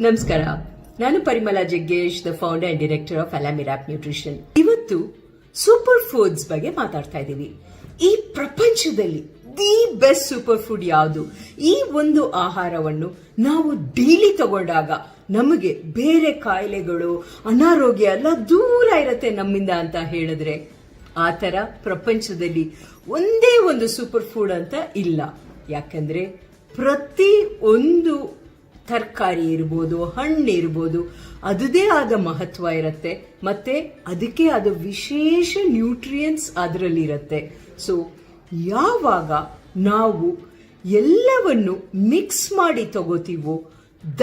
ನಮಸ್ಕಾರ. ನಾನು Parimala Jaggesh, the founder and director of ಅಲಾಮಿರಾಪ್ ನ್ಯೂಟ್ರಿಷನ್. ಇವತ್ತು ಸೂಪರ್ ಫುಡ್ಸ್ ಬಗ್ಗೆ ಮಾತಾಡ್ತಾ ಇದ್ದೀವಿ. ಈ ಪ್ರಪಂಚದಲ್ಲಿ ದಿ ಬೆಸ್ಟ್ ಸೂಪರ್ ಫುಡ್ ಯಾವುದು? ಈ ಒಂದು ಆಹಾರವನ್ನು ನಾವು ಡೈಲಿ ತಗೊಂಡಾಗ ನಮಗೆ ಬೇರೆ ಕಾಯಿಲೆಗಳು, ಅನಾರೋಗ್ಯ ಎಲ್ಲ ದೂರ ಇರತ್ತೆ ನಮ್ಮಿಂದ ಅಂತ ಹೇಳಿದ್ರೆ, ಆ ತರ ಪ್ರಪಂಚದಲ್ಲಿ ಒಂದೇ ಒಂದು ಸೂಪರ್ ಫುಡ್ ಅಂತ ಇಲ್ಲ. ಯಾಕಂದ್ರೆ ಪ್ರತಿ ಒಂದು ತರಕಾರಿ ಇರ್ಬೋದು, ಹಣ್ಣು ಇರ್ಬೋದು, ಅದದೇ ಆದ ಮಹತ್ವ ಇರುತ್ತೆ, ಮತ್ತೆ ಅದಕ್ಕೆ ಆದ ವಿಶೇಷ ನ್ಯೂಟ್ರಿಯೆಂಟ್ಸ್ ಅದರಲ್ಲಿ ಇರುತ್ತೆ. ಸೊ ಯಾವಾಗ ನಾವು ಎಲ್ಲವನ್ನು ಮಿಕ್ಸ್ ಮಾಡಿ ತಗೋತೀವೋ,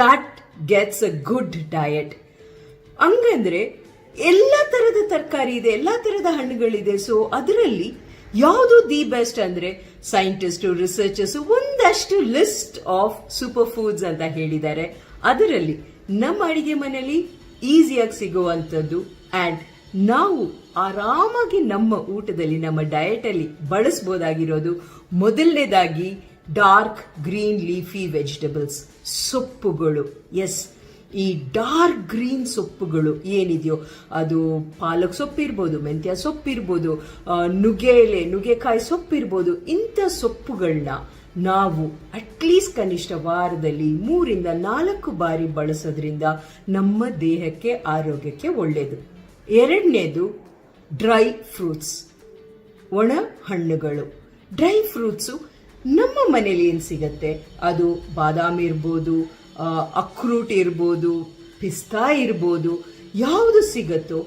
that gets a good diet. ಹಂಗಂದ್ರೆ ಎಲ್ಲ ತರದ ತರಕಾರಿ ಇದೆ, ಎಲ್ಲ ತರದ ಹಣ್ಣುಗಳಿದೆ. ಸೊ ಅದರಲ್ಲಿ ಯಾವುದು ದಿ ಬೆಸ್ಟ್ ಅಂದ್ರೆ ಸೈಂಟಿಸ್ಟ್, ರಿಸರ್ಚರ್ಸ್ ಒಂದಷ್ಟು ಲಿಸ್ಟ್ ಆಫ್ ಸೂಪರ್ ಫುಡ್ಸ್ ಅಂತ ಹೇಳಿದ್ದಾರೆ. ಅದರಲ್ಲಿ ನಮ್ಮ ಅಡಿಗೆ ಮನೆಯಲ್ಲಿ ಈಸಿಯಾಗಿ ಸಿಗುವಂಥದ್ದು ಅಂಡ್ ನಾವು ಆರಾಮಾಗಿ ನಮ್ಮ ಊಟದಲ್ಲಿ, ನಮ್ಮ ಡಯಟ್ ಅಲ್ಲಿ ಬಳಸಬಹುದಾಗಿರೋದು, ಮೊದಲನೇದಾಗಿ ಡಾರ್ಕ್ ಗ್ರೀನ್ ಲೀಫಿ ವೆಜಿಟೇಬಲ್ಸ್, ಸೊಪ್ಪುಗಳು. ಎಸ್, ಈ ಡಾರ್ಕ್ ಗ್ರೀನ್ ಸೊಪ್ಪುಗಳು ಏನಿದೆಯೋ, ಅದು ಪಾಲಕ್ ಸೊಪ್ಪಿರ್ಬೋದು, ಮೆಂತ್ಯ ಸೊಪ್ಪಿರ್ಬೋದು, ನುಗ್ಗೆಕಾಯಿ ಸೊಪ್ಪಿರ್ಬೋದು, ಇಂಥ ಸೊಪ್ಪುಗಳನ್ನ ನಾವು ಅಟ್ಲೀಸ್ಟ್ ಕನಿಷ್ಠ ವಾರದಲ್ಲಿ 3 ರಿಂದ 4 ಬಾರಿ ಬಳಸೋದ್ರಿಂದ ನಮ್ಮ ದೇಹಕ್ಕೆ, ಆರೋಗ್ಯಕ್ಕೆ ಒಳ್ಳೆಯದು. ಎರಡನೇದು ಡ್ರೈ ಫ್ರೂಟ್ಸ್, ಒಣ ಹಣ್ಣುಗಳು. ಡ್ರೈ ಫ್ರೂಟ್ಸು ನಮ್ಮ ಮನೇಲಿ ಏನು ಸಿಗತ್ತೆ, ಅದು ಬಾದಾಮಿ ಇರ್ಬೋದು, ಅಕ್ರೂಟ್ ಇರ್ಬೋದು, ಪಿಸ್ತಾ ಇರ್ಬೋದು, ಯಾವುದು ಸಿಗತ್ತೋ,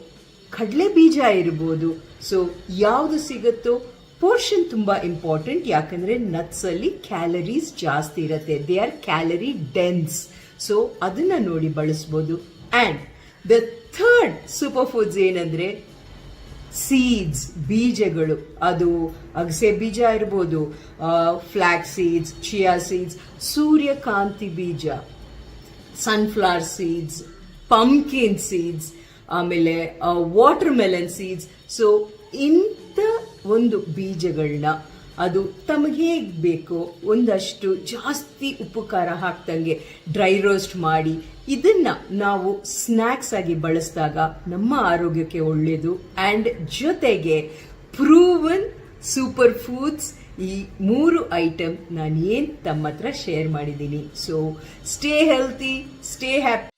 ಕಡಲೆ ಬೀಜ ಇರ್ಬೋದು. ಸೊ ಯಾವುದು ಸಿಗತ್ತೋ, ಪೋರ್ಷನ್ ತುಂಬಾ ಇಂಪಾರ್ಟೆಂಟ್. ಯಾಕಂದ್ರೆ ನಟ್ಸ್ ಅಲ್ಲಿ ಕ್ಯಾಲರೀಸ್ ಜಾಸ್ತಿ ಇರುತ್ತೆ, they are calorie dense. So ಅದನ್ನ ನೋಡಿ ಬಳಸ್ಬೋದು. And the third super foods ಏನಂದ್ರೆ ಸೀಡ್ಸ್, ಬೀಜಗಳು. ಅದು ಅಗಸೆ ಬೀಜ ಇರ್ಬೋದು, ಫ್ಲಾಕ್ಸ್ ಸೀಡ್ಸ್, ಚಿಯಾ ಸೀಡ್ಸ್, ಸೂರ್ಯಕಾಂತಿ ಬೀಜ, ಸನ್ಫ್ಲವರ್ ಸೀಡ್ಸ್, ಪಂಪ್ಕಿನ್ ಸೀಡ್ಸ್, ಆಮೇಲೆ ವಾಟರ್ ಮೆಲನ್ ಸೀಡ್ಸ್. ಸೊ ಇಂಥ ಒಂದು ಬೀಜಗಳನ್ನ ಅದು ತಮಗೆ ಹೇಗೆ ಬೇಕೋ ಒಂದಷ್ಟು ಜಾಸ್ತಿ ಉಪ್ಪು ಖಾರ ಹಾಕ್ದಂಗೆ ಡ್ರೈ ರೋಸ್ಟ್ ಮಾಡಿ ಇದನ್ನ ನಾವು ಸ್ನ್ಯಾಕ್ಸ್ ಆಗಿ ಬಳಸಿದಾಗ ನಮ್ಮ ಆರೋಗ್ಯಕ್ಕೆ ಒಳ್ಳೆಯದು. ಅಂಡ್ ಜೊತೆಗೆ ಪ್ರೂವನ್ ಸೂಪರ್ ಫುಡ್ಸ್, ಈ 3 ಐಟಮ್ ನಾನು ಏನ್ ತಮ್ಮ ಹತ್ರ ಶೇರ್ ಮಾಡಿದ್ದೀನಿ. So stay healthy, stay happy.